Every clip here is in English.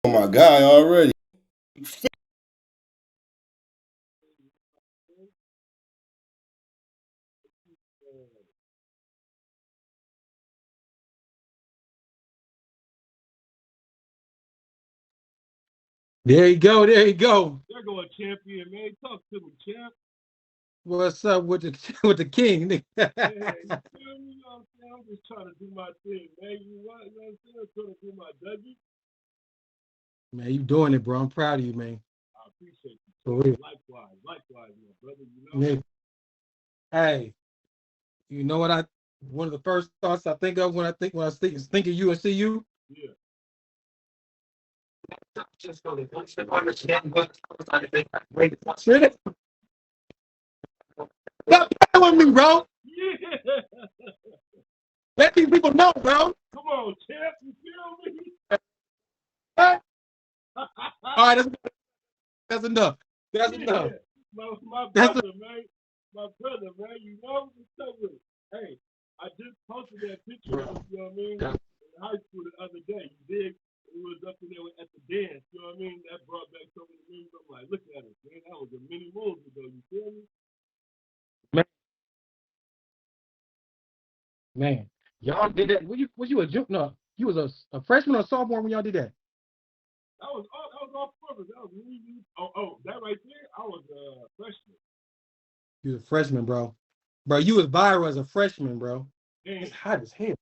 my guy already. There you go. There you go. There go a champion, man. Talk to me, champ. What's up with the with the king? Yeah, you feel me? You know what I'm saying? I'm just trying to do my thing, man. You what? You know what I'm saying? I'm trying to do my Dougie. Man, you doing it, bro. I'm proud of you, man. I appreciate you, For champ. real. Likewise, my brother. You know? Man, hey, you know what I? One of the first thoughts I think of when I think of you and see you. Yeah. Just go to understand what wait. Shit. Stop playing with me, bro. Yeah. Let these people know, bro. Come on, champ. You feel me? All right, that's enough. That's enough. Yeah. My That's brother, man. My brother, man. You know what's up with it? Hey, I just posted that picture of bro. us, you know what I mean? In high school the other day. You dig? We was up in there at the dance, you know what I mean? That brought back so many memories. I'm like, look at it, man. That was a many moons ago, you feel me? Man, man, y'all did that. Was you a junior? No, you was a freshman or sophomore when y'all did that. That was all purpose. That was me. That right there, I was a freshman. You was a freshman, bro. Bro, you was viral as a freshman, bro. It's Damn. hot as hell,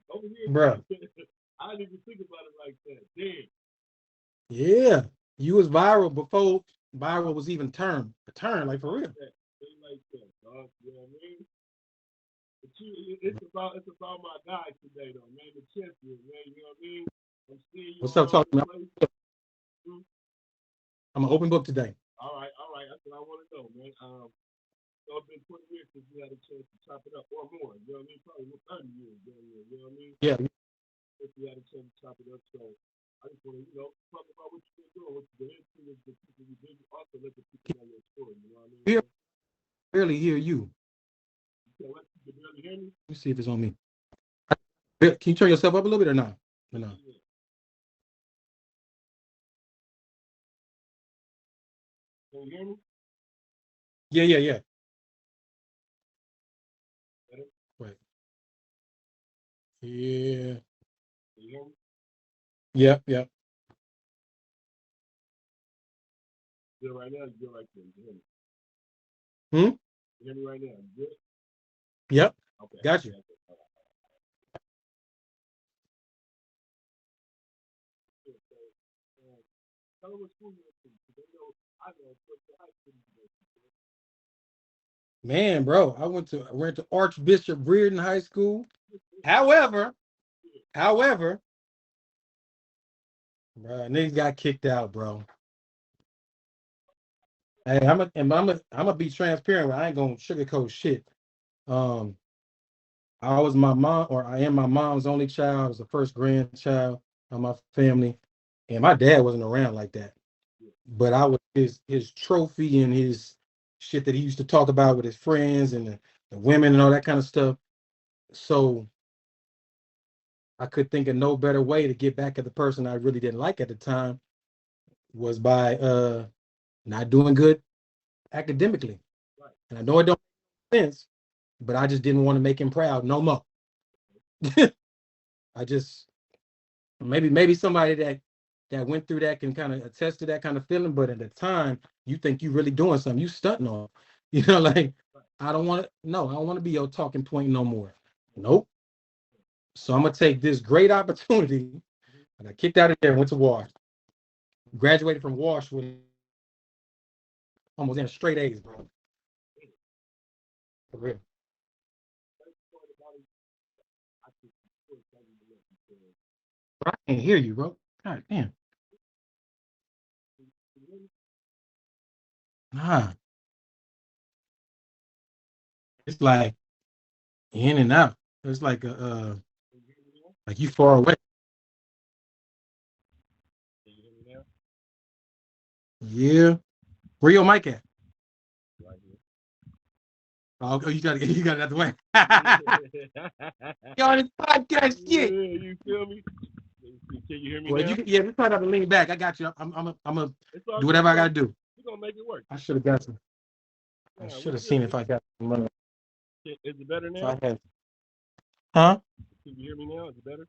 Over here, bro. I didn't even think about it like that. Damn. Yeah, you was viral before viral was even a term, like for real. They like that, dog. You know what I mean? But it's about my guys today, though, man. The champion, man. You know what I mean? I'm seeing you What's up, all over talking the about? place. Hmm? I'm an open book today. All right. That's what I want to know, man. So it's been 20 years since we had a chance to chop it up, or more. You know what I mean? Probably 30 years, you know what I mean? Yeah, If we had a chance to chop it up, so I just want to, talk about what you've been doing, what you've been into, with the people you did. Also, let the people know your story. You know what I mean? hear barely hear you. You can let people barely hear me. Let me see if it's on me. Can you turn yourself up a little bit or not? Or Yeah, no? yeah, yeah. Can you hear me? Yeah, yeah, yeah. Better? Wait. Yeah. Can you hear me? Yep, yep. Good right now. You good right there. You can hear me. Hmm? You hear me right now? You good? Yep. Okay. Got you. Okay. Okay. All right. Yeah, so, tell them what school you went to. Because they know I know. What the high school you went to. Man, bro, I went to Archbishop Reardon High School. However, however, bro, niggas got kicked out, bro. Hey, I'm gonna be transparent. I ain't gonna sugarcoat shit. Um, I was my mom, or I am my mom's only child. I was the first grandchild of my family, and my dad wasn't around like that. But I was his trophy and his shit that he used to talk about with his friends and the women and all that kind of stuff. So I could think of no better way to get back at the person I really didn't like at the time was by not doing good academically. Right. And I know it don't make sense, but I just didn't want to make him proud no more. I just maybe somebody that went through that can kind of attest to that kind of feeling, but at the time you think you really doing something, you stunting on. Like Right. I don't want to be your talking point no more. Nope. So I'm gonna take this great opportunity. Mm-hmm. And I kicked out of there and went to Wash. Graduated from Wash with almost in straight A's, bro. For real. That's the part about it. I think you still tell me to let you say it. I can't hear you, bro. God damn. Can you hear me? Nah. It's like in and out. It's like Can you hear me now? like you far away. Can you hear me now? Yeah. Where your mic at? Right here. Oh, you got it out the way. Yeah. Y'all this podcast shit. Yeah, you feel me? Can you hear me Well, now? yeah, we try not to lean back. I got you. I'm gonna It's all do good. whatever I gotta do. We're gonna make it work. I should have got some. I Yeah, should we have good. seen if I got some money. Is it better If now? I had, huh? Can you hear me now? Is it better?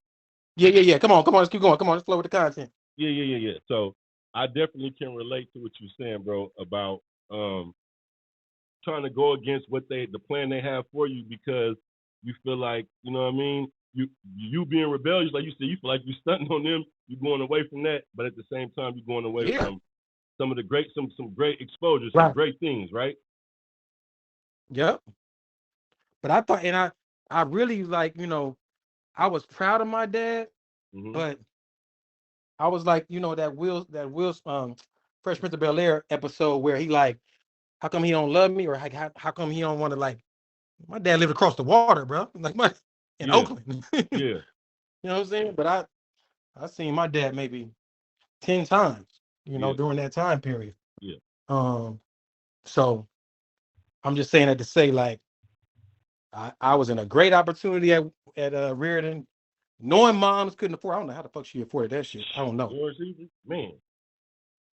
Yeah. Come on. Let's keep going. Come on, let's flow with the content. Yeah. So I definitely can relate to what you're saying, bro, about um trying to go against what the plan they have for you because you feel like, you know what I mean? You being rebellious, like you said, you feel like you're stunting on them, you're going away from that, but at the same time you're going away Yeah. from some of the great some great exposure, some Right. great things, right? Yep. But I thought, and I really like, I was proud of my dad, Mm-hmm. but I was like, that Will, Fresh Prince of Bel Air episode where he like, how come he don't love me, or like, how come he don't want to like? My dad lived across the water, bro. Like in Yeah, Oakland. yeah, You know what I'm saying? But I seen my dad maybe 10 times, yeah, during that time period. yeah, Um, so I'm just saying that to say like I was in a great opportunity at Reardon, knowing moms couldn't afford. I don't know how the fuck she afforded that shit. I don't know. Yours easy, man.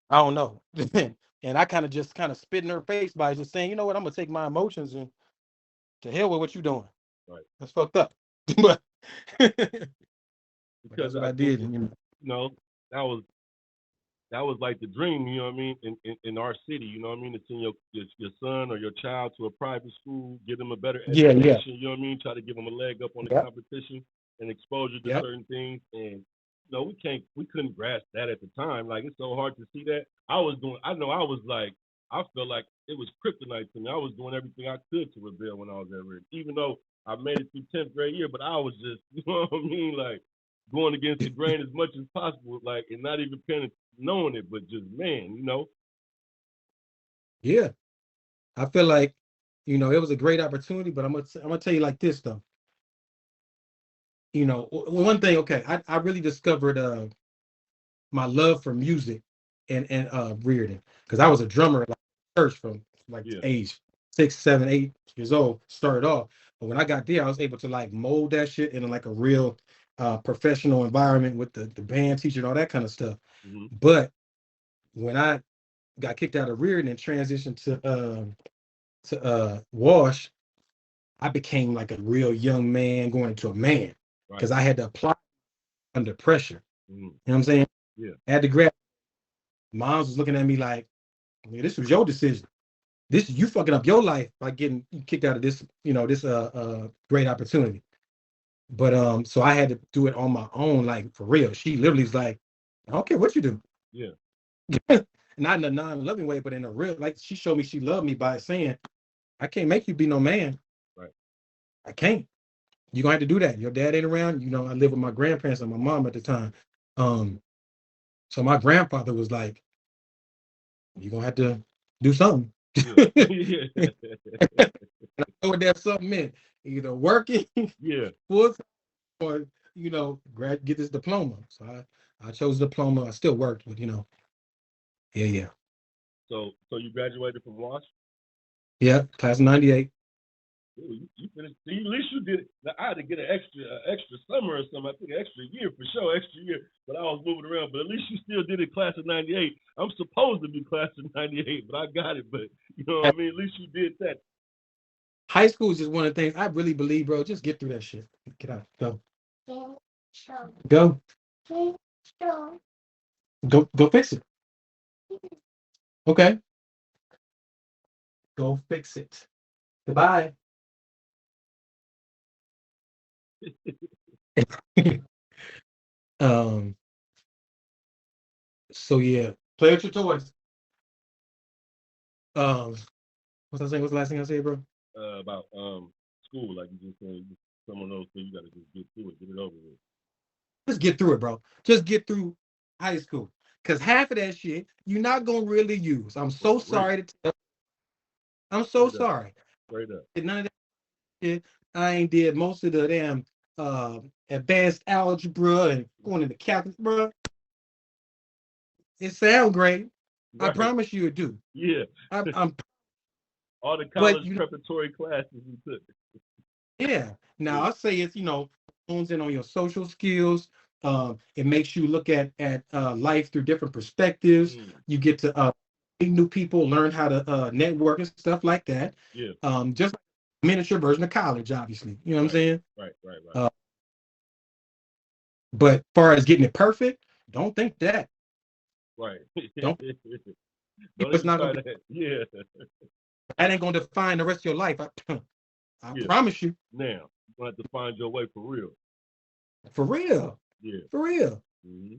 I don't know. And I kind of spit in her face by just saying, you know what, I'm gonna take my emotions and to hell with what you doing. Right. That's fucked up. but but Because that's what I I think did. And, you know that was like the dream, you know what I mean, in our city, you know what I mean, to send your son or your child to a private school, give them a better yeah. education, you know what I mean, try to give them a leg up on the Yep. competition and exposure to Yep. certain things, and we couldn't grasp that at the time. Like it's so hard to see that. I know I was like, I felt like it was kryptonite to me. I was doing everything I could to rebel when I was at Red, even though I made it through 10th grade year, but I was just, you know what I mean, like going against the grain as much as possible, like, and not even paying knowing it, but just man, Yeah. I feel like, it was a great opportunity, but I'm gonna tell you like this though. One thing, okay, I really discovered my love for music and Reardon, because I was a drummer at like, church from like yeah, age 6, 7, 8 years old. Started off, but when I got there, I was able to like mold that shit into like a real professional environment with the band teacher and all that kind of stuff. mm-hmm. But when I got kicked out of Reardon and transitioned to Wash, I became like a real young man going into a man because Right, I had to apply under pressure. mm-hmm. You know what I'm saying? Yeah, I had to grab. Moms was looking at me like, this was your decision. This you fucking up your life by getting kicked out of this, this great opportunity. But so I had to do it on my own, like for real. She literally was like, I don't care what you do. yeah, Not in a non-loving way, but in a real, like she showed me she loved me by saying, I can't make you be no man. right, I can't. You're gonna have to do that. Your dad ain't around. I live with my grandparents and my mom at the time. Um, so my grandfather was like, you're gonna have to do something. yeah, yeah, And I know what that something meant. Either working yeah. full time or, get this diploma. So I chose the diploma. I still worked, but yeah. So you graduated from Wash? Yeah, class of 98. Ooh, you finished. See, at least you did it. Now, I had to get an extra summer or something. I think an extra year for sure, extra year. But I was moving around. But at least you still did it, class of '98. I'm supposed to be class of '98, but I got it. But you know what I mean. At least you did that. High school is just one of the things I really believe, bro. Just get through that shit. Get out. Go. Go. Go fix it. Okay. Go fix it. Goodbye. um. So yeah, play with your toys. What's I saying? What's the last thing I said, bro? About school, like you just said, some of those things you got to just get through it, get it over with. Just get through it, bro. Just get through high school. Cause half of that shit you're not gonna really use. I'm so Straight, sorry to tell. I'm so straight up, sorry. straight up. None of that shit. I ain't did most of the damn advanced algebra and going into calculus, bro. It sounds great. I Right. promise you it do. Yeah. I'm All the but college preparatory classes you took. yeah. Now Yeah. I say it's hones in on your social skills, It makes you look at life through different perspectives. Mm. You get to meet new people, learn how to network and stuff like that. Yeah. Just like a miniature version of college, obviously. You know what I'm Right. saying? Right. Right. Right. Uh, but as far as getting it perfect, don't think that. Right. Don't Don't it's even not gonna try be that. Yeah. that ain't gonna define the rest of your life. I Yeah. promise you. Now you're gonna have to find your way for real. For real. Yeah. For real. Hmm.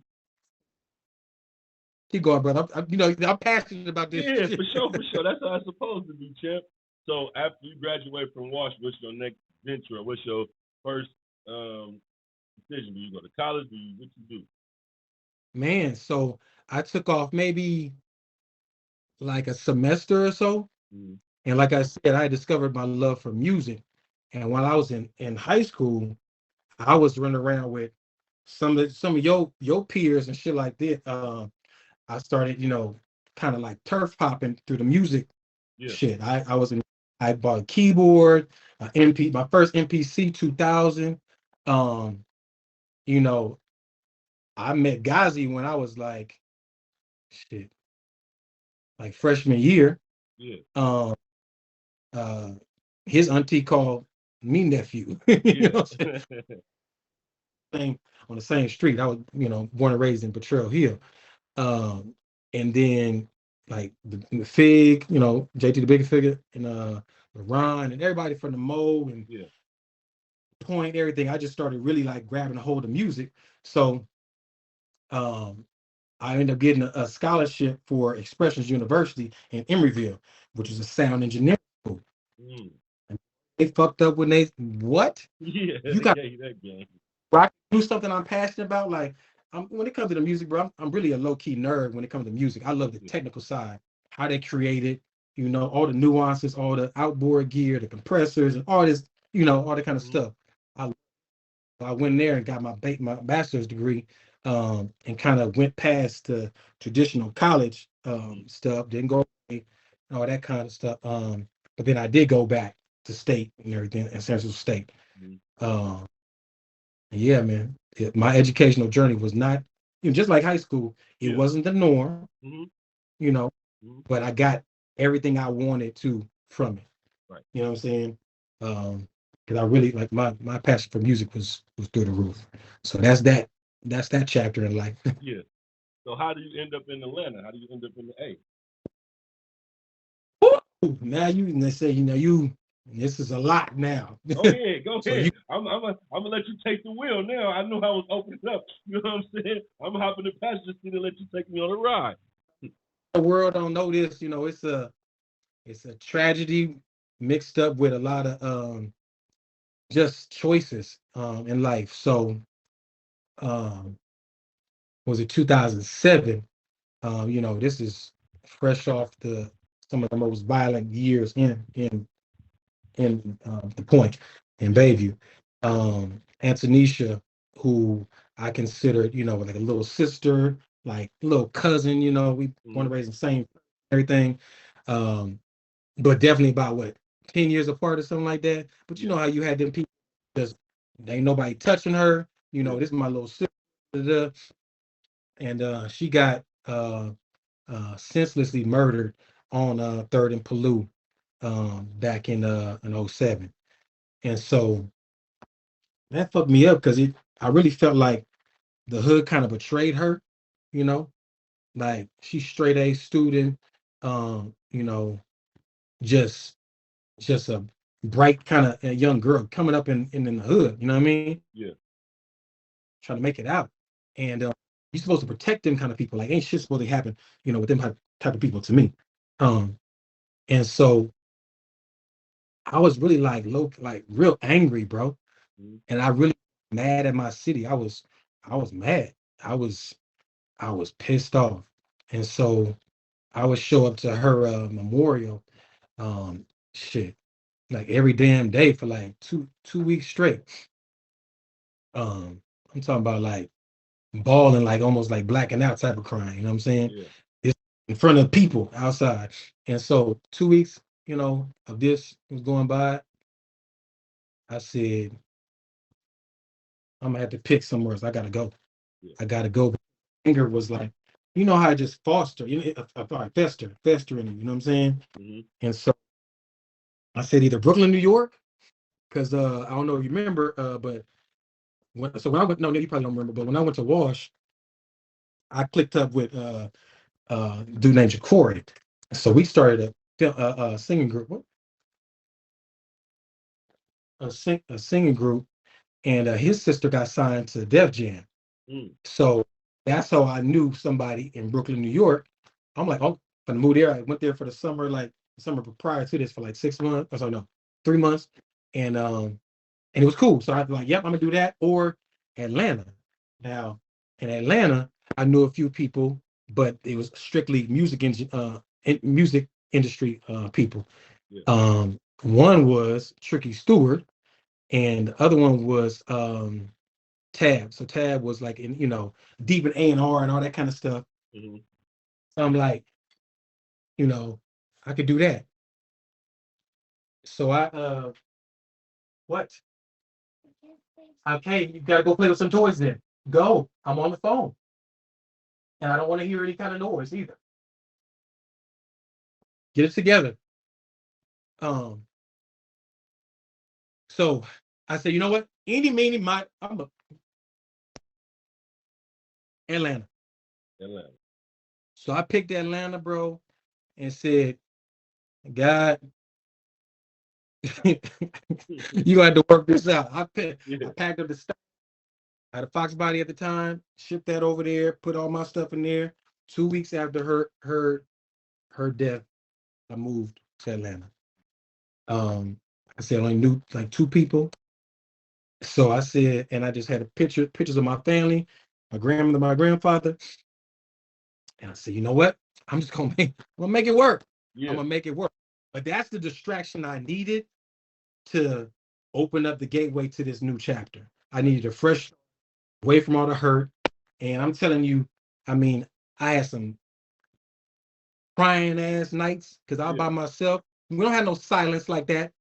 Keep going, brother. I'm passionate about this Yeah, shit. for sure, for sure. That's how it's supposed to be, champ. So after you graduate from Wash, what's your next venture? What's your first um, decision? Do you go to college? Do you what you do? Man, so I took off maybe like a semester or so. Mm-hmm. And like I said, I discovered my love for music. And while I was in high school, I was running around with some of your peers and shit like that. I started, kind of like turf hopping through the music Yeah, shit. I bought a keyboard, my first MPC 2000. Um, you know, I met Ghazi when I was like shit, like freshman year. yeah, Um, uh, his auntie called me nephew. You yeah, know what I'm saying? On the same street. I was, born and raised in Potrero Hill. Um, and then like the Fig, JT the Big Figure, and Ron and everybody from the Mo and yeah. Point, everything. I just started really like grabbing a hold of music. So um, I ended up getting a scholarship for Expressions University in Emeryville, which is a sound engineering school. Mm. And they fucked up when they what? Yeah, You they got gave you that game. to do something I'm passionate about. Like when it comes to the music, bro, I'm really a low key nerd when it comes to music. I love the Yeah. technical side, how they create it, all the nuances, all the outboard gear, the compressors, and all this, all that kind of Mm-hmm. stuff. I I went there and got my bachelor's degree, and kind of went past the traditional college Mm-hmm. stuff. Didn't go away, all that kind of stuff. But then I did go back to state and everything in Central State. Mm-hmm. Um, yeah, man. My educational journey was not, just like high school. It Yeah. wasn't the norm, Mm-hmm. you know, Mm-hmm. but I got everything I wanted to from it. Right. You know what I'm saying? Because I really like my passion for music was through the roof. So that's that chapter in life. Yeah. So how do you end up in Atlanta? How do you end up in the A? Now they say you this is a lot now. Go ahead, go So ahead. you I'm gonna let you take the wheel now. I know I was opening up. You know what I'm saying? I'm hopping the passenger seat and let you take me on a ride. the world don't know this. It's a tragedy mixed up with a lot of just choices in life. So um was it 2007? This is fresh off the some of the most violent years in the Point in Yeah. Bayview. Antonisha, who I considered, like a little sister, like little cousin, we born Mm-hmm. and raised the same everything. Um, but definitely about what 10 years apart or something like that. But you Yeah. know how you had them people just ain't nobody touching her. Yeah. This is my little sister, and she got senselessly murdered on Third and Paloux back in '07. And so that fucked me up because I really felt like the hood kind of betrayed her, you know, like she's straight A student, um, you know, just just a bright kind of young girl coming up in the hood, you know what I mean? Yeah. Trying to make it out. And you're supposed to protect them kind of people. Like ain't shit supposed to happen, with them type of people to me. Um, and so I was really like like real angry, bro. Mm-hmm. And I really mad at my city. I was mad. I was I was pissed off. And so I would show up to her memorial, um, shit, like every damn day for like two weeks straight. I'm talking about like balling, like almost like blacking out type of crying. You know what I'm saying? Yeah. It's in front of people outside. And so 2 weeks, of this was going by. I said, I'm gonna have to pick somewhere else. I gotta go. Yeah. I gotta go. Anger was like, you know how I just foster, fester in it, you know what I'm saying? Hmm. And so I said either Brooklyn, New York, because I don't know if you remember, but when I went, no, you probably don't remember, but when I went to Wash, I clicked up with a dude named Jacory. So we started a singing group, a singing group, and his sister got signed to Def Jam. Mm. So that's how I knew somebody in Brooklyn, New York. I'm like, oh, I'm gonna move there. I went there for the summer, like the summer prior to this for like 6 months. Or so no, 3 months, and it was cool. So I was like, yep, I'm gonna do that or Atlanta. Now in Atlanta, I knew a few people, but it was strictly music industry people. Yeah. One was Tricky Stewart, and the other one was Tab. So Tab was like in deep in A&R and all that kind of stuff. Hmm. So I'm like, you know, I could do that. So I what? Okay, you gotta go play with some toys then. Go. I'm on the phone. And I don't want to hear any kind of noise either. Get it together. Um, so I said, you know what? Any, meeny, I'm a Atlanta. Atlanta. So I picked Atlanta, bro, and said, God, you got to work this out. I Yeah. packed up the stuff. I had a Fox body at the time, shipped that over there, put all my stuff in there. 2 weeks after her death, I moved to Atlanta. Um, I said I only knew like two people. So I said, and I just had pictures of my family, my grandmother, my grandfather. And I said, you know what? I'm gonna make it work. I'm Yeah. gonna make it work. But that's the distraction I needed to open up the gateway to this new chapter. I needed a fresh away from all the hurt. And I'm telling you, I mean, I had some crying ass nights because I was Yeah. by myself. We don't have no silence like that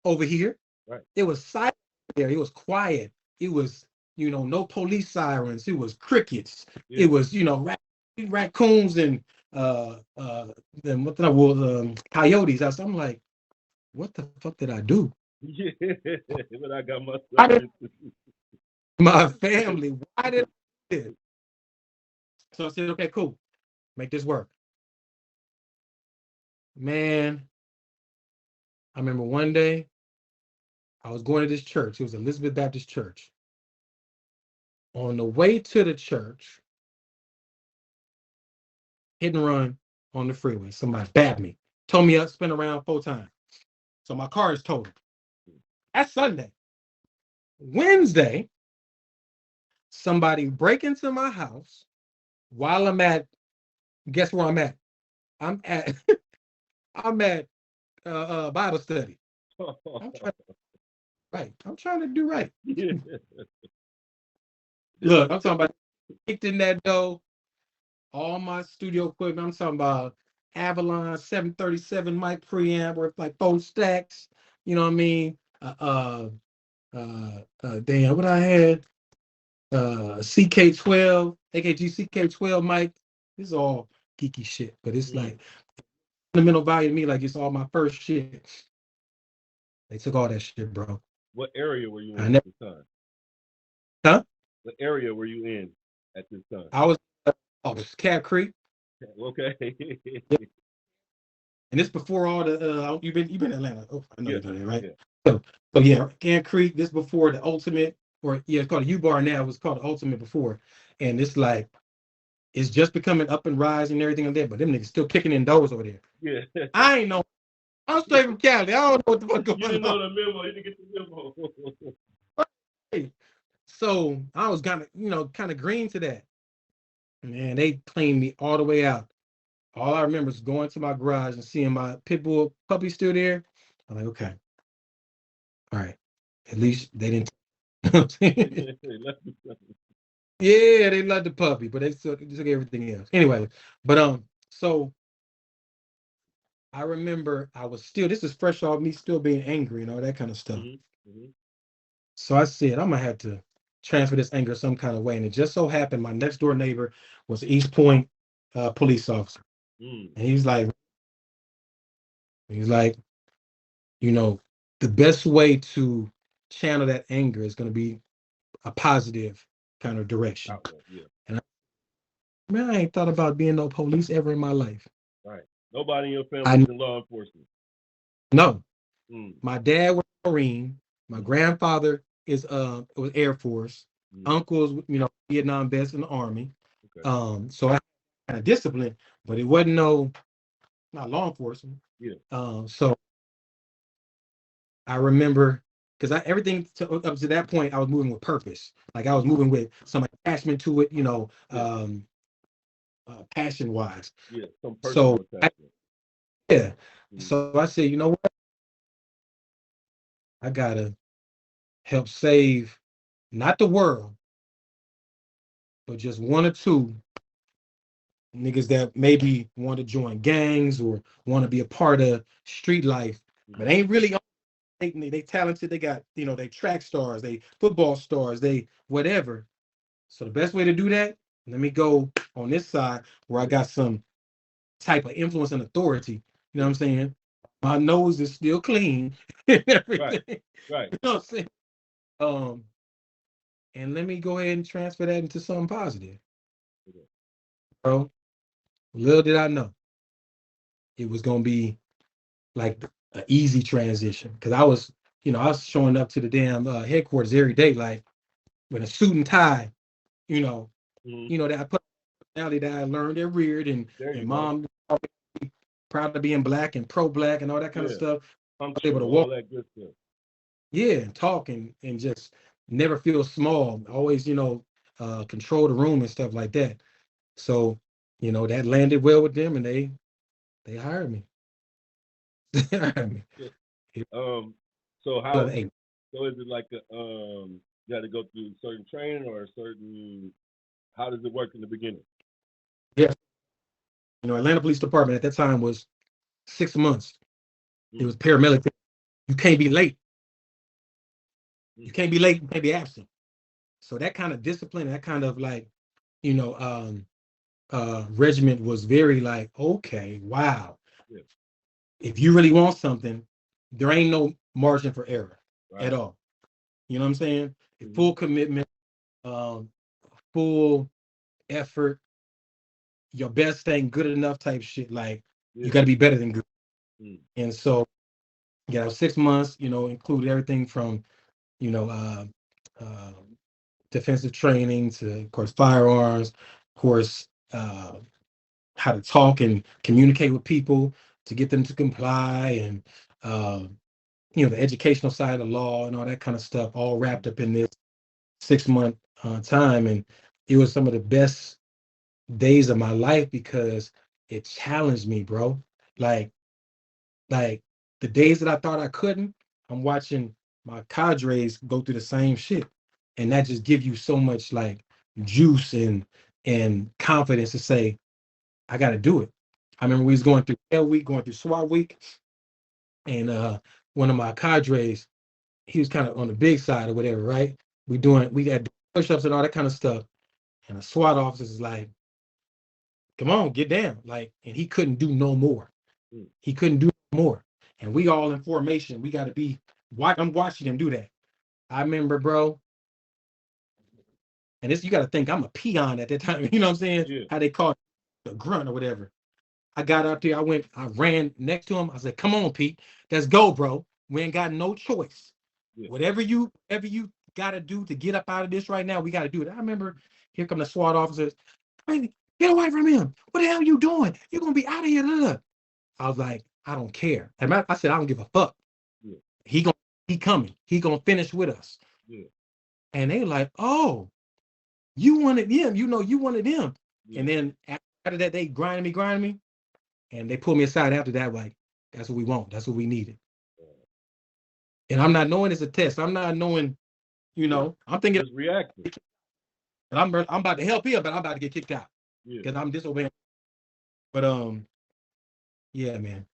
over here. Right. It was silent there. It was quiet. It was, no police sirens. It was crickets. It Yeah. was, raccoons and then what the was coyotes. I'm like, what the fuck did I do? Yeah. But I got I myself did into. my family. Why did I do this? So I said, okay, cool. Make this work. Man, I remember one day I was going to this church. It was Elizabeth Baptist Church. On the way to the church, hit and run on the freeway. Somebody backed me, told me I spin around 4 times. So my car is totaled. That's Sunday. Wednesday, somebody break into my house while I'm at, guess where I'm at? I'm at I'm at Bible study. I'm trying right. I'm trying to do right. Yeah. Look, I'm talking about kicked in that door, all my studio equipment. I'm talking about Avalon 737 mic preamp worth like 4 stacks. You know what I mean? Damn, what I had? CK12, AKG CK12 mic. This is all geeky shit, but it's Mm. like fundamental value to me, like it's all my first shit. They took all that shit, bro. What area were you I in at never, the time? huh? What area were you in at this time? I was, oh, it's Cat Creek, Okay. and it's before all the. You've been in Atlanta. Oh, I know Yeah. you've been there, right? Yeah. So, so yeah, Cat Creek. This before the Ultimate, or yeah, it's called a U Bar now. It was called the Ultimate before, and it's like it's just becoming up and rising and everything like that. But them niggas still kicking in doors over there. Yeah. I ain't know. I'm straight from Cali. I don't know what the fuck You going didn't on. know the memo. You didn't get the memo. So I was kind of green to that. Man, they cleaned me all the way out. All I remember is going to my garage and seeing my pit bull puppy still there. I'm like, okay, all right. At least they didn't. Yeah, they loved the puppy, but they took everything else. Anyway, but so I remember I was still. This is fresh off me still being angry and all that kind of stuff. Hmm. Hmm. So I said, I'm gonna have to. transfer this anger some kind of way. And it just so happened my next door neighbor was an East Point police officer. Mm. And he's like, you know, the best way to channel that anger is going to be a positive kind of direction. Outlet, yeah. And man, I ain't thought about being no police ever in my life. Right. Nobody in your I family's in law enforcement. no. Mm. My dad was a Marine. My Mm. grandfather was Air Force. Mm. Uncle's, Vietnam vets in the Army. Okay. So I had a discipline, but it wasn't not law enforcement. Yeah. So I remember because everything up to that point I was moving with purpose. Like I was moving with some attachment to it, Yeah. passion wise. Yeah. Some So personal attachment. yeah. Mm. So I said, you know what? I gotta help save not the world, but just one or two niggas that maybe want to join gangs or want to be a part of street life, but Mm. ain't really they talented. They got they track stars, they football stars, they whatever. So the best way to do that, let me go on this side where I Yeah. got some type of influence and authority. You know what Yeah. I'm saying? My nose is still clean and Right. everything. Right. You know what I'm saying? Um, and let me go ahead and transfer that into something positive, Yeah. bro. Little did I know it was gonna be like an easy transition because I was showing up to the damn headquarters every day, like with a suit and tie, you know, Mm. that I put personality that I learned at Reared There and you go. mom proud of being black and pro black and all that kind of Yeah. stuff. I was able Punctual, to all walk, that good stuff. yeah, and talk and just never feel small. Always, control the room and stuff like that. So, that landed well with them and they hired me. They hired me. Yeah. It Um. So was, how? hey, So is it like you got to go through certain training or a certain? How does it work in the beginning? yeah, Atlanta Police Department at that time was 6 months. It Mm. was paramilitary. You can't be late. You Mm. can't be late. You can't be absent. So that kind of discipline, that kind of like, you know, um, regiment was very like, okay, wow. Yeah. If you really want something, there ain't no margin for error at Right. all. You know what I'm saying? Mm-hmm. Full commitment, um, full effort, your best thing, good enough type shit. Like you Yeah. got to be better than good. Mm. And so, 6 months, include everything from, you know, uh, uh, defensive training to, of course, firearms, of course, how to talk and communicate with people to get them to comply, and uh, the educational side of the law and all that kind of stuff, all wrapped up in this 6 month time. And it was some of the best days of my life because it challenged me, bro. Like, like the days that I thought I couldn't, I'm watching my cadres go through the same shit, and that just give you so much like juice and confidence to say I got to do it. I remember we was going through Hell Week, going through SWAT Week, and one of my cadres, he was kind of on the big side or whatever, right? We had push-ups and all that kind of stuff, and the SWAT officer is like, "Come on, get down!" Like, and he couldn't do no more. Mm. He couldn't do more, and we all in formation. We got to be. I'm watching him do that. I remember, bro, and this you got to think I'm a peon at that time. You know what I'm saying? Yeah. How they call it, a grunt or whatever. I got out there. I ran next to him. I said, "Come on, Pete. Let's go, bro. We ain't got no choice. Yeah. Whatever you got to do to get up out of this right now, we got to do it." I remember here come the SWAT officers. "Hey, get away from him. What the hell are you doing? You're going to be out of here." I was like, I don't care. I said, I don't give a fuck. Yeah. He coming. He going to finish with us. Yeah. And they like, "Oh, you wanted him. You wanted him." Yeah. And then after that, they grinding me. And they pulled me aside after that, like, "That's what we want. That's what we needed." And I'm not knowing it's a test. I'm not knowing, Yeah. I'm thinking, Just reacting. and I'm about to help him, but I'm about to get kicked out Yeah. because I'm disobeying. But yeah, man,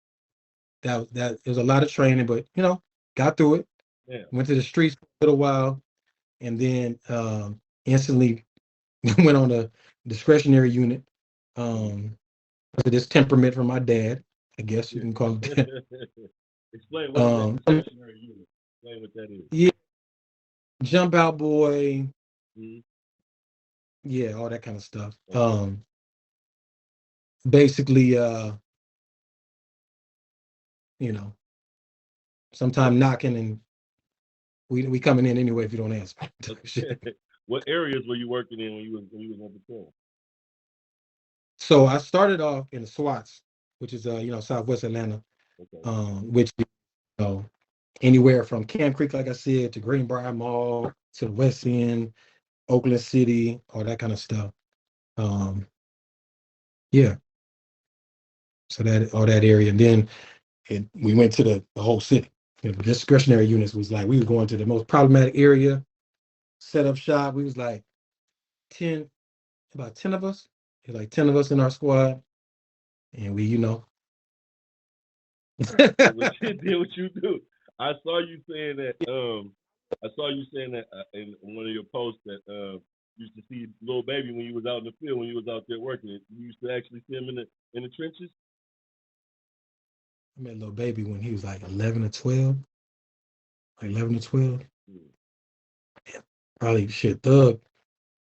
that it was a lot of training, but got through it. Yeah. Went to the streets for a little while, and then instantly went on a discretionary unit. Mm. Because of this temperament from my dad, I guess you Yeah. can call it that. Explain what is that discretionary unit? Explain what that is. Yeah, jump out boy, Mm-hmm. yeah, all that kind of stuff. Okay. Basically, you know, What sometime knocking and we coming in anyway if you don't answer. Shit. what areas were you working in when you was on patrol? So I started off in the SWATs, which is Southwest Atlanta, Okay. which know anywhere from Camp Creek, like I said, to Greenbrier Mall to the West End, Oakland City, all that kind of stuff. Um, yeah, so that all that area, and then we went to the whole city. The discretionary units was like we were going to the most problematic area, set up shop. We was like 10, about 10 of us. There's like 10 of us in our squad, and we, Did what you did what you do. I saw you saying that. I saw you saying that in one of your posts that you used to see little baby when you was out in the field when you was out there working. You used to actually see him in the trenches. I met little baby when he was like 11 or 12, like 11 or 12. Mm. Probably shit, Thug.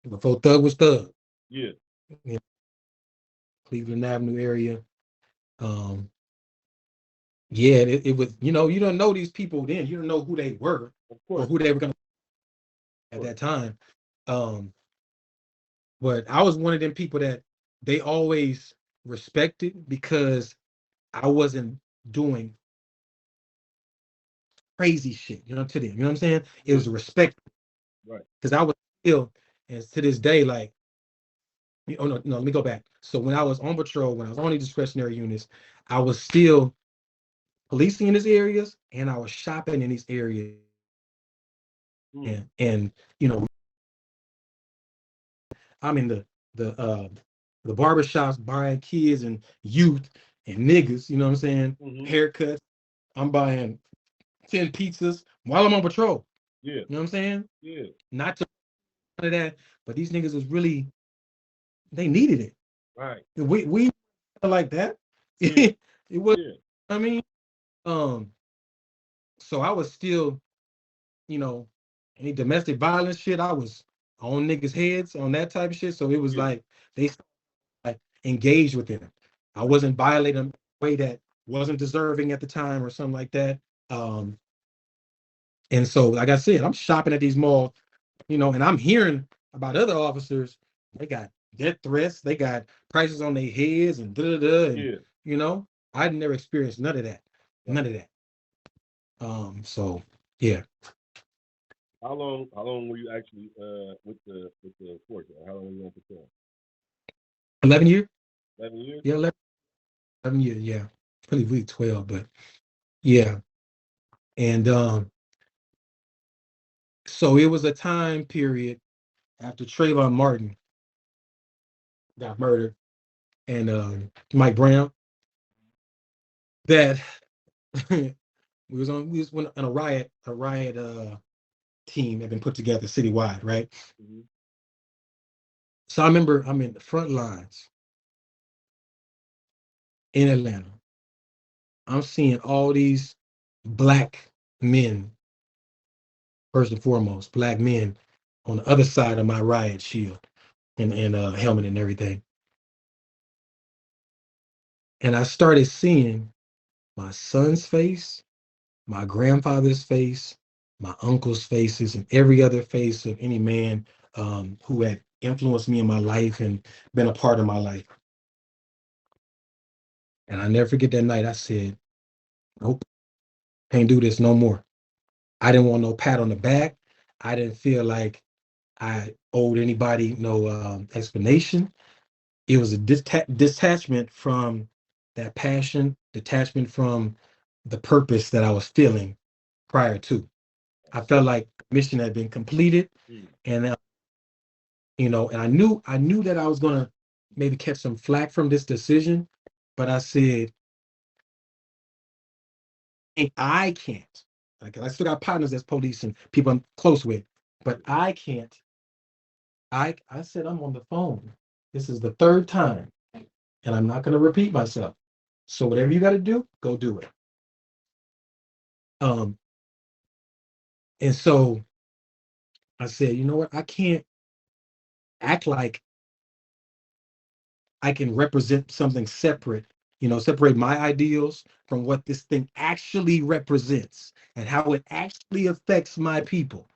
Before Thug was Thug. Yeah, You know, Cleveland Avenue area. Um, yeah, it was, you don't know these people then. You don't know who they were of or course, who they were gonna of at course. that time. Um, but I was one of them people that they always respected because I wasn't doing crazy shit, to them. You know what I'm saying? It Yeah, was a respect right. because I was still, and to this day, like, oh no, no, let me go back. So when I was on patrol, when I was on these discretionary units, I was still policing in these areas and I was shopping in these areas. Mm. And I'm in the barber shops buying kids and youth and niggas, you know what I'm saying? Mm-hmm. Haircuts. I'm buying 10 pizzas while I'm on patrol. Yeah, You know what I'm saying? yeah, Not to none of that, but these niggas was really they needed it. right. We like that. Yeah, It was, yeah, I mean, um, so I was still, you know, any domestic violence shit, I was on niggas' heads on that type of shit. So it was yeah, like they like engaged with them. I wasn't violating them in a way that wasn't deserving at the time or something like that. Um, and so, like I said, I'm shopping at these malls, and I'm hearing about other officers. They got death threats, they got prices on their heads, and da da da. And yeah. I'd never experienced none of that, Right. none of that. So yeah, How long were you actually with the force? How long were you on patrol? 11 years. 11 years. Yeah, 11 years. Yeah, probably really 12, but yeah. And so it was a time period after Trayvon Martin got murdered and Mike Brown that we was on a riot team had been put together citywide, right? Mm-hmm. So I remember I'm in the front lines in Atlanta. I'm seeing all these black men, first and foremost, black men on the other side of my riot shield and helmet and everything. And I started seeing my son's face, my grandfather's face, my uncle's faces, and every other face of any man who had influenced me in my life and been a part of my life. And I never forget that night. I said, "Nope, can't do this no more." I didn't want no pat on the back. I didn't feel like I owed anybody no explanation. It was a detachment from that passion, detachment from the purpose that I was feeling prior to. I felt like mission had been completed, Mm. and and I knew that I was gonna maybe catch some flack from this decision, but I said, "Hey, I can't. Like I still got partners that's police and people I'm close with. but I can't. I said I'm on the phone. This is the third time, and I'm not going to repeat myself. So whatever you got to do, go do it. Um, and so I said, you know what? I can't act like I can represent something separate, separate my ideals from what this thing actually represents and how it actually affects my people.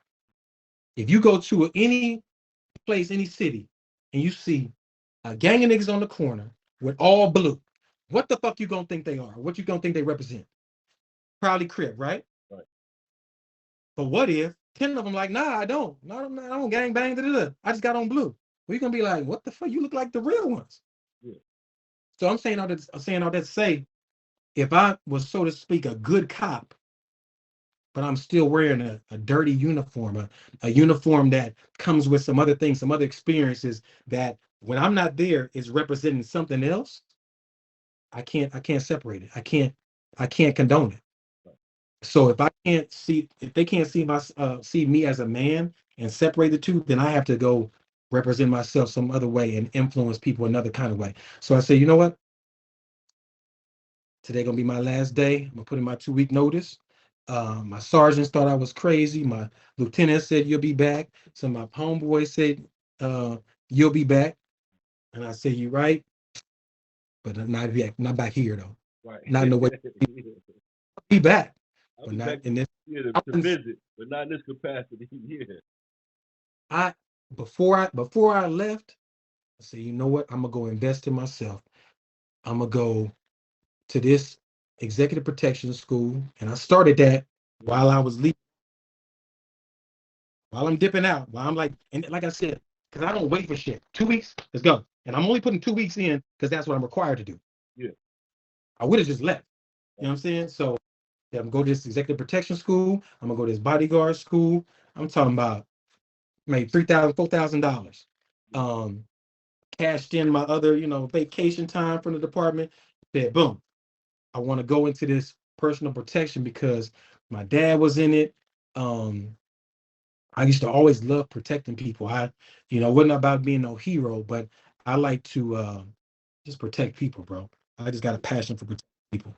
If you go to any place, any city, and you see a gang of niggas on the corner with all blue, what the fuck you gonna think they are? What you gonna think they represent? Probably Crip, right? Right. But what if 10 of them like, nah, I don't. No, I don't gang bang. Da-da-da. I just got on blue. Well, you're gonna be like, what the fuck? You look like the real ones. Yeah. So I'm saying all that to say, if I was, so to speak, a good cop, but I'm still wearing a dirty uniform, a uniform that comes with some other things, some other experiences that when I'm not there is representing something else, I can't separate it. I can't condone it. So if they can't see me as a man and separate the two, then I have to go represent myself some other way and influence people another kind of way. So I say, you know what? Today gonna be my last day. I'm gonna put in my 2-week notice. My sergeants thought I was crazy. My lieutenant said you'll be back. Some of my homeboys said you'll be back. And I said, you're right, but not back here though. Right. Not in the way. Be back, I'll but be not back in this. here to visit, but not in this capacity. Yeah. I before I left, I said, you know what? I'm gonna go invest in myself. I'm gonna go to this executive protection school, and I started that while I was leaving, while I'm dipping out, while I'm like, and like I said, because I don't wait for shit. 2 weeks, let's go. And I'm only putting 2 weeks in because that's what I'm required to do. Yeah. I would have just left. You know what I'm saying? So yeah, I'm gonna go to this executive protection school. I'm gonna go to this bodyguard school. I'm talking about maybe $3,000, $4,000. Um, Cashed in my other, vacation time from the department. Said, boom, I want to go into this personal protection because my dad was in it. I used to always love protecting people. Wasn't about being no hero, but I like to just protect people, bro. I just got a passion for protecting people.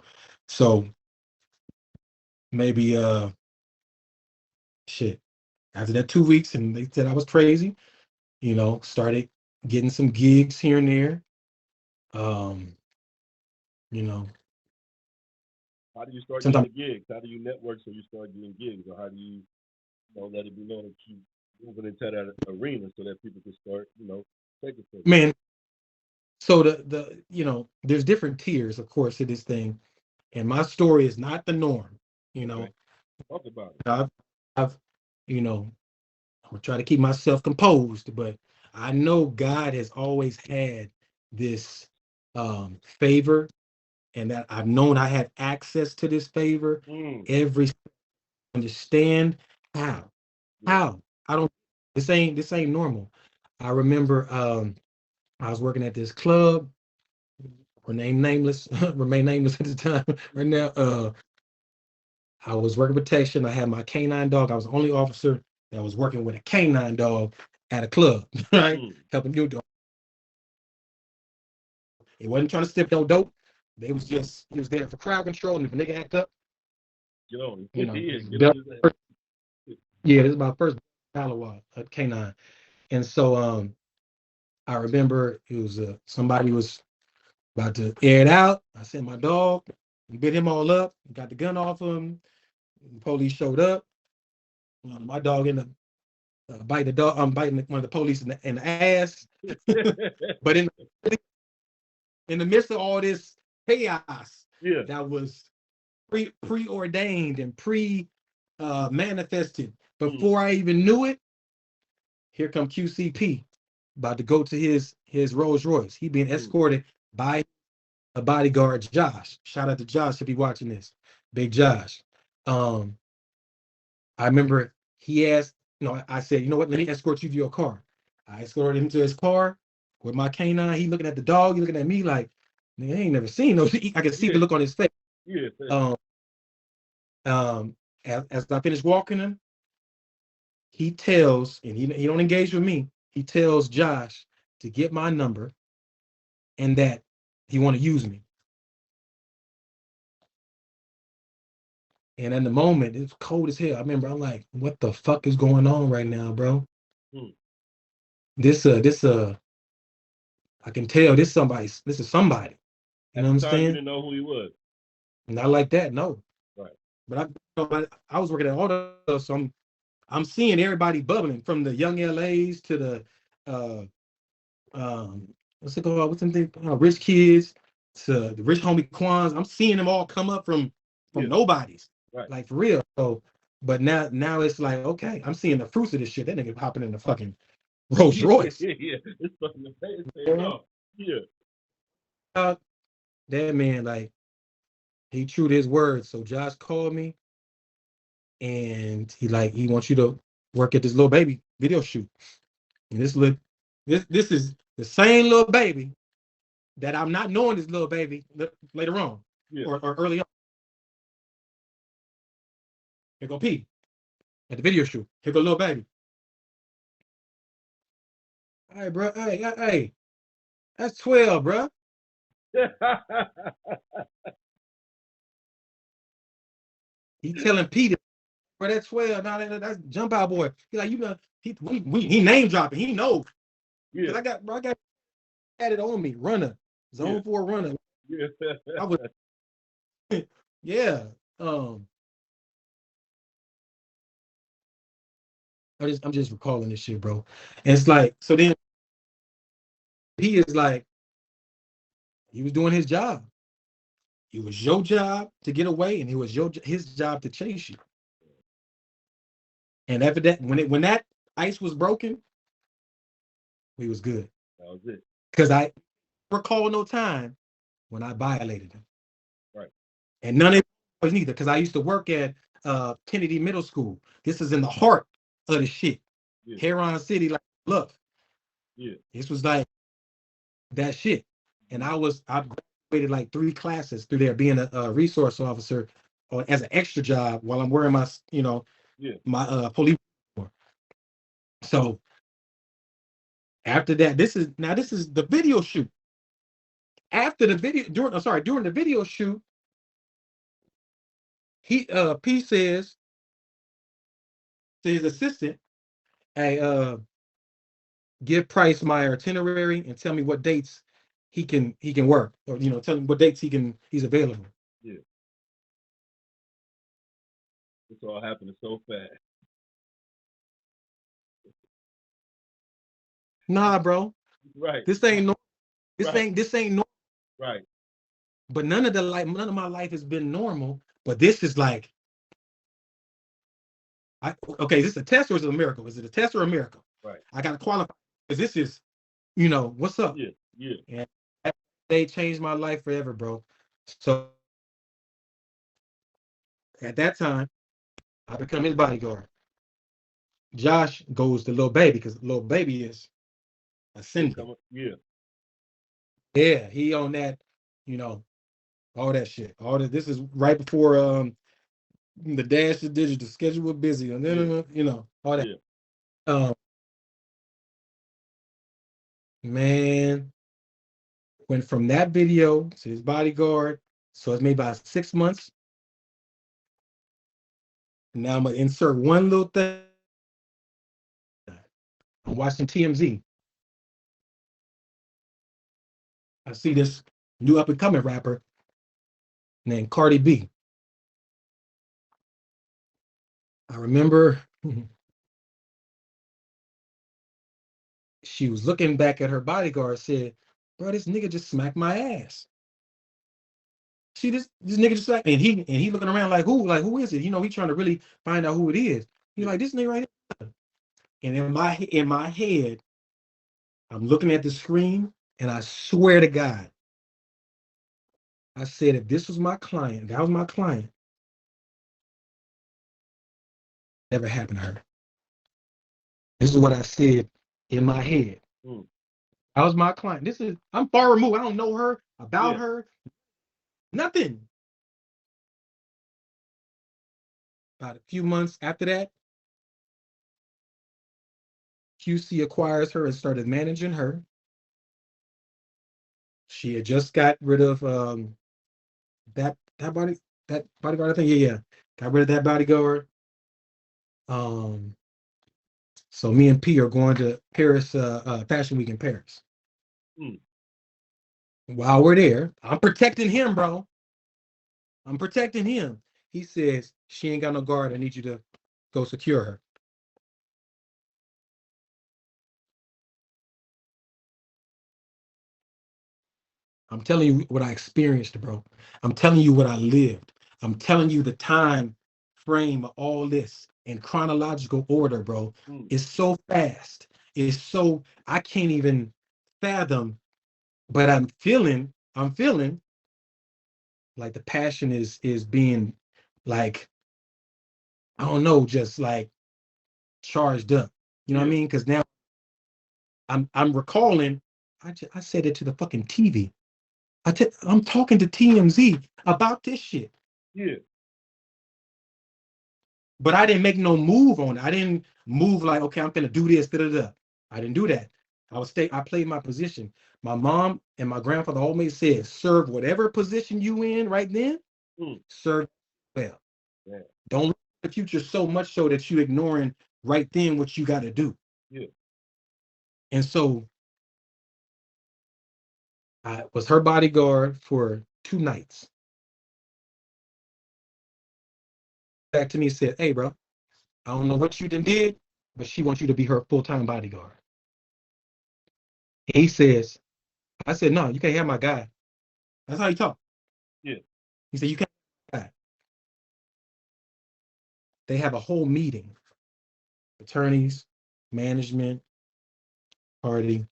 So maybe shit. After that 2 weeks, and they said I was crazy, started getting some gigs here and there. Um, you know, How do you start getting sometimes, the gigs? How do you network so you start getting gigs, or how do you let it be known that you moving into that arena so that people can start, taking from you? man. So there's different tiers, of course, to this thing, and my story is not the norm. You Okay, know, talk about it. I've, I've, you know, I'm gonna try to keep myself composed, but I know God has always had this favor, and that I've known I had access to this favor. Mm, Every understand how yeah. how I don't. This ain't normal. I remember I was working at this club, remain nameless, remain nameless at the time. Right now, I was working protection. I had my canine dog. I was the only officer that was working with a canine dog at a club, right? Mm, Helping you. He wasn't trying to sip no dope. He was there for crowd control. And if a nigga act up, get on. you know, Yeah, get on his ass. yeah, this is my first battle at canine. And so I remember it was somebody was about to air it out. I sent my dog, bit him all up, got the gun off him. The police showed up. My dog ended up biting the dog. I'm biting one of the police in the ass. But in the midst of all this chaos Yeah. that was preordained and manifested Mm, before I even knew it, here come QCP about to go to his Rolls Royce. He being mm, escorted by a bodyguard, Josh. Shout out to Josh if he watching this. Big Josh. Um, I remember he asked, I said, you know what, let me escort you to your car. I escorted him to his car with my canine. He looking at the dog, he looking at me like, nigga, I ain't never seen no. I can see yeah. the look on his face. Yeah. Um, as I finished walking him, he tells, and he don't engage with me. He tells Josh to get my number and that he want to use me. And in the moment, it's cold as hell. I remember I'm like, what the fuck is going on right now, bro? Hmm. This I can tell this is somebody. You At know the what I'm time, you saying? didn't know who he was. Not like that, no. Right. But I was working at auto, so I'm seeing everybody bubbling from the young LAs to the uh what's it called? What's them thing? Rich kids to the rich homie Quans. I'm seeing them all come up from Yeah. nobodies. Right. Like for real. So but now it's like, okay, I'm seeing the fruits of this shit. That nigga hopping in the fucking Rolls Yeah. Royce. Yeah. It's something to pay. It's paying Yeah. off. Yeah. That man, like, he true to his word. So Josh called me and he wants you to work at this little baby video shoot. And this is the same little baby that I'm not knowing this little baby later on Yeah. or early on. Here go P at the video shoot. Here go little baby. Hey, bro. Hey. That's 12, bro. He telling Peter, bro, that's 12. Now that's jump out boy. He like, you know, he name dropping. He knows. Yeah. Because I got had it on me. Runner. Yeah. Zone 4 runner. Yeah. I was yeah. Um, I'm just recalling this shit, bro. And it's like, so then he is like, he was doing his job. It was your job to get away, and it was his job to chase you. And after that, when that ice was broken, we was good. That was it. Because I recall no time when I violated him. Right. And none of it was neither, because I used to work at Kennedy Middle School. This is in the heart of the shit. Yeah. Heron City, like, look, Yeah. this was like that shit. And I graduated like 3 classes through there being a resource officer or as an extra job while I'm wearing my, Yeah. my police uniform. So after that, this is the video shoot. After the video, during the video shoot, he P says to his assistant, hey, give Price my itinerary and tell me what dates he can work, or tell him what dates he's available. Yeah. This all happening so fast. Nah, bro, Right. this ain't no, Right. this ain't no. Right. But none of my life has been normal. But this is like, okay, is this a test or is it a miracle? Is it a test or a miracle? Right. I gotta qualify because this is, what's up? Yeah. Yeah. And they changed my life forever, bro. So at that time, I become his bodyguard. Josh goes to little baby because little baby is ascending. Yeah. Yeah, he on that, you know, all that shit. All that. This is right before the dash is digital, schedule was busy, and then all that. Yeah. Um, man, went from that video to his bodyguard. So it's maybe about 6 months. Now I'm gonna insert one little thing. I'm watching TMZ. I see this new up and coming rapper named Cardi B. I remember she was looking back at her bodyguard, said, "Bro, this nigga just smacked my ass." See this nigga just like, and he looking around like who is it? He trying to really find out who it is. He's like, this nigga right here. And in my head, I'm looking at the screen, and I swear to God, I said, if this was my client, that was my client, never happened to her. This is what I said in my head. Mm. That was my client. I'm far removed. I don't know her, about Yeah. her, nothing. About a few months after that, QC acquires her and started managing her. She had just got rid of that bodyguard. I think yeah. Got rid of that bodyguard. Um, so me and P are going to Paris, Fashion Week in Paris. Mm. While we're there, I'm protecting him, bro. I'm protecting him. He says she ain't got no guard. I need you to go secure her. I'm telling you what I experienced, bro. I'm telling you what I lived. I'm telling you the time frame of all this in chronological order, bro. Mm. It's so fast. It's so I can't even fathom, but I'm feeling like the passion is being like, I don't know, just like charged up. You know what I Yeah. mean? Because now I'm recalling, I said it to the fucking TV. I'm talking to TMZ about this shit. Yeah. But I didn't make no move on it. I didn't move like, okay, I'm gonna do this, da da da. I didn't do that. I played my position. My mom and my grandfather always said, serve whatever position you in right then, Mm. serve well. Yeah. Don't look at the future so much so that you ignoring right then what you gotta do. Yeah. And so I was her bodyguard for 2 nights. Back to me and said, hey bro, I don't know what you did, but she wants you to be her full-time bodyguard. He says, I said, no, you can't have my guy. That's how he talked. Yeah. He said, you can't have my guy. They have a whole meeting, attorneys, management, party.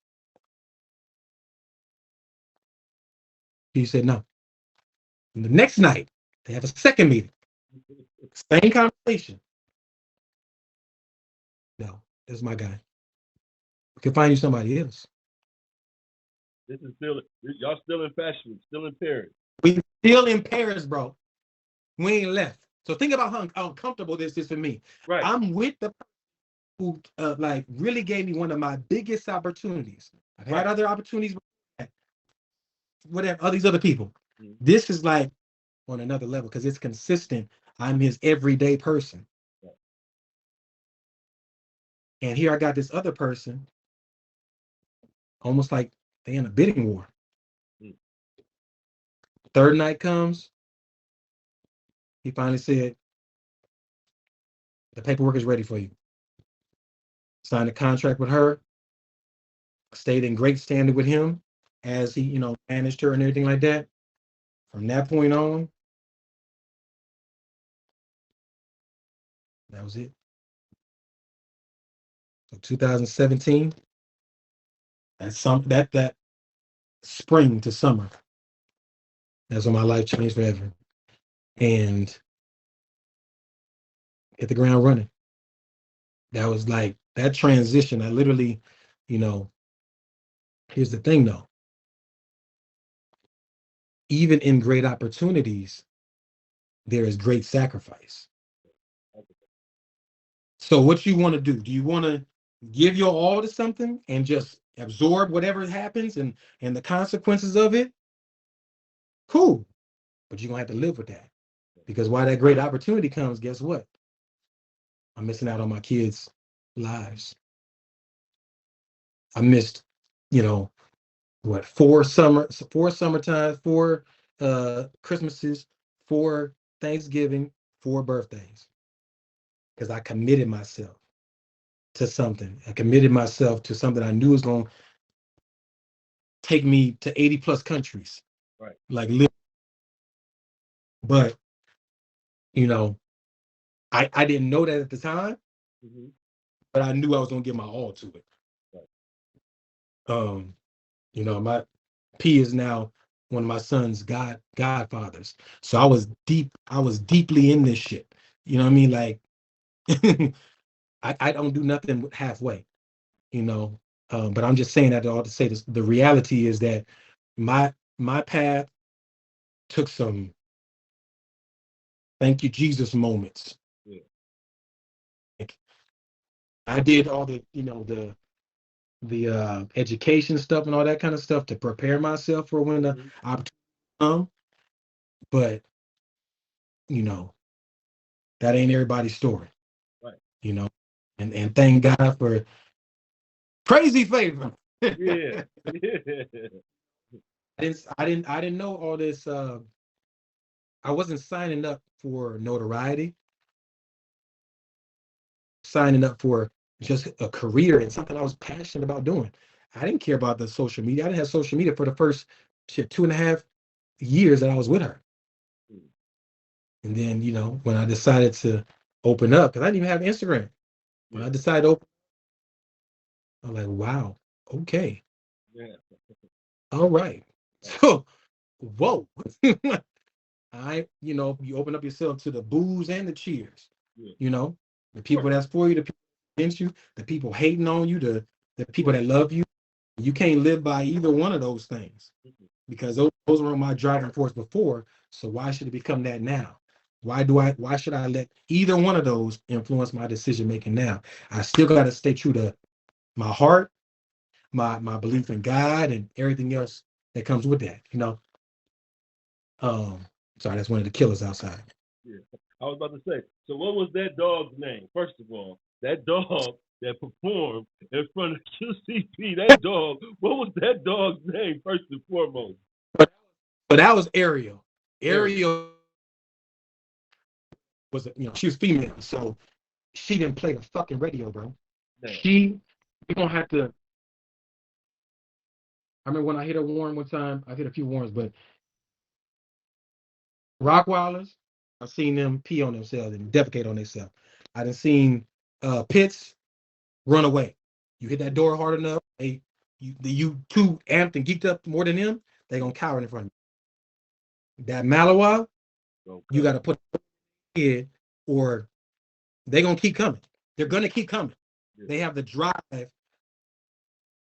He said, no. And the next night, they have a second meeting. Same conversation. No, this is my guy. We can find you somebody else. This is still y'all still in fashion, still in Paris. We still in Paris, bro. We ain't left. So think about how uncomfortable this is for me. Right. I'm with the who like really gave me one of my biggest opportunities. I've had Right. other opportunities, whatever, all these other people. Mm. This is like on another level because it's consistent. I'm his everyday person. Right. And here I got this other person, almost like they in a bidding war. Mm. Third night comes, he finally said, the paperwork is ready for you. Signed a contract with her, stayed in great standing with him as he, managed her and everything like that. From that point on, that was it. So 2017, that spring to summer, that's when my life changed forever. And hit the ground running. That was like that transition. I literally, you know, here's the thing though. Even in great opportunities, there is great sacrifice. So what you want to do? Do you want to give your all to something and just absorb whatever happens and the consequences of it? Cool. But you're gonna have to live with that. Because while that great opportunity comes, guess what? I'm missing out on my kids' lives. I missed, you know, what, 4 summertime, 4 Christmases, 4 Thanksgiving, 4 birthdays. Because I committed myself to something. I committed myself to something I knew was going to take me to 80 plus countries. Right. Like, but, you know, I didn't know that at the time, Mm-hmm. but I knew I was going to give my all to it. Right. My P is now one of my son's godfathers. So I was deeply in this shit. You know what I mean? Like, I don't do nothing halfway, you know. But I'm just saying that all to say this. The reality is that my path took some thank you Jesus moments. Yeah. Like, I did all the, the education stuff and all that kind of stuff to prepare myself for when the Mm-hmm. opportunity come. But you know, that ain't everybody's story. Right. You know, and thank God for crazy favor. Yeah. I Yeah. didn't know all this. I wasn't signing up for notoriety, signing up for just a career and something I was passionate about doing. I didn't care about the social media. I didn't have social media for the first shit 2.5 years that I was with her. Mm. And then, when I decided to open up, because I didn't even have Instagram. When Yeah. I decided to open, I'm like, wow, okay, Yeah. all right. Right. So, whoa. You open up yourself to the boos and the cheers. Yeah. You know, the Of people course. that's for you, the people against you, the people hating on you, the Of people course. that love you. You can't live by either one of those things Mm-hmm. because those were my driving force before. So why should it become that now? Why should I let either one of those influence my decision making now? I still got to stay true to my heart, my belief in God and everything else that comes with that, Um, sorry, that's one of the killers outside. Yeah. I was about to say. So, what was that dog's name? First of all, that dog that performed in front of QCP. That dog. What was that dog's name? First and foremost. But that was Ariel. Ariel. Ariel was, she was female, so she didn't play the fucking radio, bro. Damn. We gonna have to. I remember when I hit a warrant one time. I hit a few warrants, but Rockwilders, I've seen them pee on themselves and defecate on themselves. I done seen pits run away. You hit that door hard enough, you too amped and geeked up more than them, they gonna cower in front of you. That Malawa, Don't you cut. gotta put it, or they gonna keep coming. They're gonna keep coming. Yeah. They have the drive.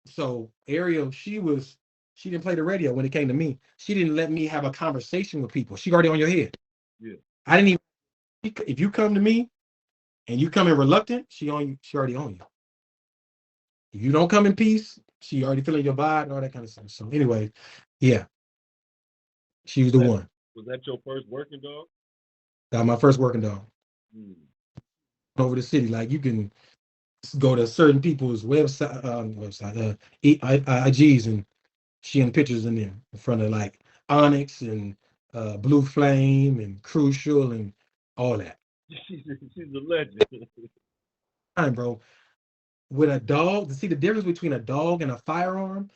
So Ariel, she didn't play the radio when it came to me. She didn't let me have a conversation with people. She already on your head. Yeah. I didn't even. If you come to me and you come in reluctant, she on you. She already on you. If you don't come in peace, she already feeling your vibe and all that kind of stuff. So anyway, yeah, she was Was the that one. was that your first working dog? Got my first working dog Mm. over the city. Like you can go to certain people's IGs, and she in pictures in there in front of like Onyx and Blue Flame and Crucial and all that. She's a legend. Time, bro. With a dog, to see the difference between a dog and a firearm,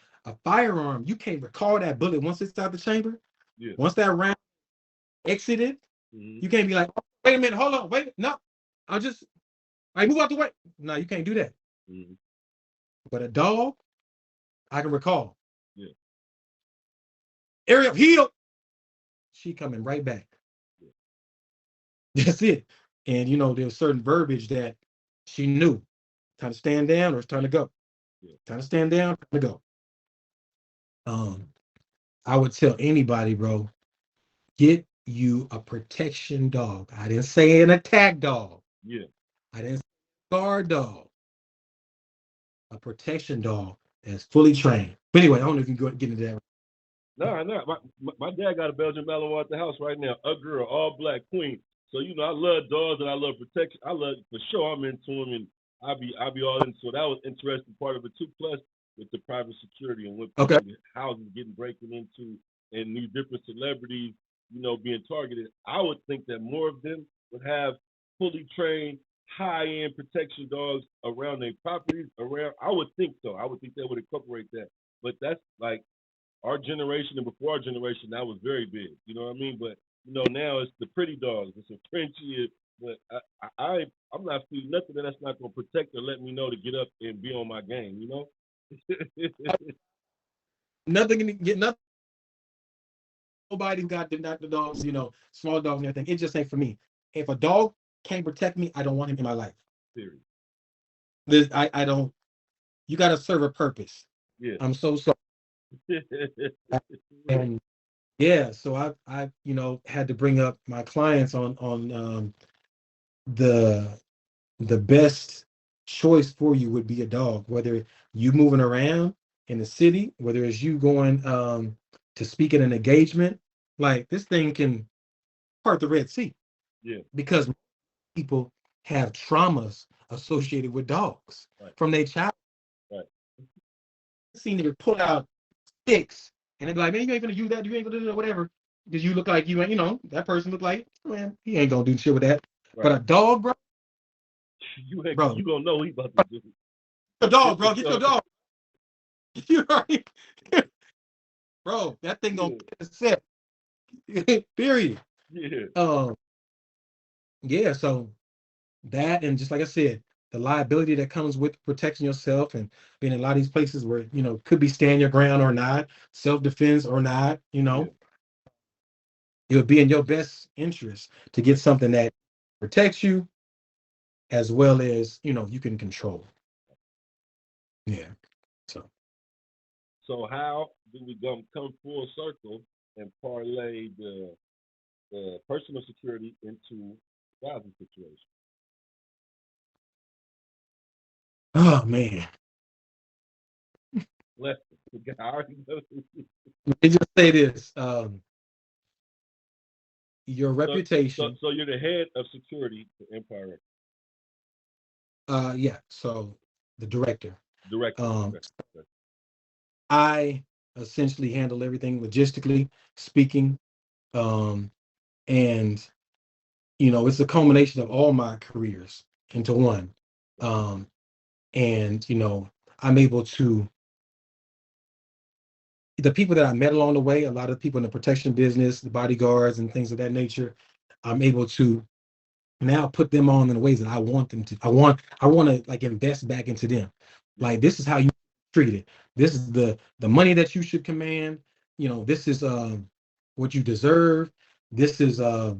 you can't recall that bullet once it's out the chamber. Yeah. Once that round exited, Mm-hmm. you can't be like, oh, wait a minute, hold on, wait, no, I'll just move out the way. No, you can't do that. Mm-hmm. But a dog, I can recall. Yeah. Ariel, heal. She coming right back. Yeah. That's it. And there's certain verbiage that she knew. Time to stand down or it's time to go. Yeah. Time to stand down, time to go. Um, I would tell anybody, bro, get you a protection dog. I didn't say an attack dog. Yeah. I didn't say a guard dog. A protection dog that's fully trained. But anyway, I don't know if you can get into that. No, no. My dad got a Belgian Malinois at the house right now. A girl, all black queen. So I love dogs and I love protection. I love for sure. I'm into them and I be all in. So that was interesting part of it too. Plus with the private security and what Okay. people houses getting breaking into and these different celebrities, being targeted. I would think that more of them would have fully trained high end protection dogs around their properties. Around, I would think so. I would think they would incorporate that. But that's like our generation and before our generation, that was very big. You know what I mean? But now it's the pretty dogs. It's a Frenchie. But I'm not feeling nothing that's not gonna protect or let me know to get up and be on my game. Nothing can get nothing. Nobody got the dogs, small dogs and everything. It just ain't for me. If a dog can't protect me, I don't want him in my life. Period. I don't. You got to serve a purpose. Yeah. I'm so sorry. And yeah, so I had to bring up my clients on the best choice for you would be a dog, whether you moving around in the city, whether it's you going to speak at an engagement. Like this thing can part the Red Sea Yeah. because people have traumas associated with dogs Right. from their child. Right. Seen them pull out sticks and they be like, man, you ain't gonna use that, you ain't gonna do that, whatever. Because you look like you ain't, that person look like, man, he ain't gonna do shit with that. Right. But a dog, bro, You gonna know he about to do it. a dog, bro, get your dog. You know, bro, that thing gonna set. Period. Yeah. Yeah, so that, and just like I said, the liability that comes with protecting yourself and being in a lot of these places where, could be stand your ground or not, self-defense or not, Yeah. it would be in your best interest to get something that protects you as well as, you can control. Yeah. So how do we come full circle and parlay the personal security into housing situation? Oh man. Let me just say this. Your reputation. So you're the head of security for Empire. Yeah. So the director. Director. Okay. I essentially handle everything logistically speaking. And it's a culmination of all my careers into one. And I'm able to, the people that I met along the way, a lot of people in the protection business, the bodyguards and things of that nature, I'm able to now put them on in the ways that I want them to. I want to like invest back into them. Like this is how you treat it. This is the money that you should command. This is what you deserve. This is how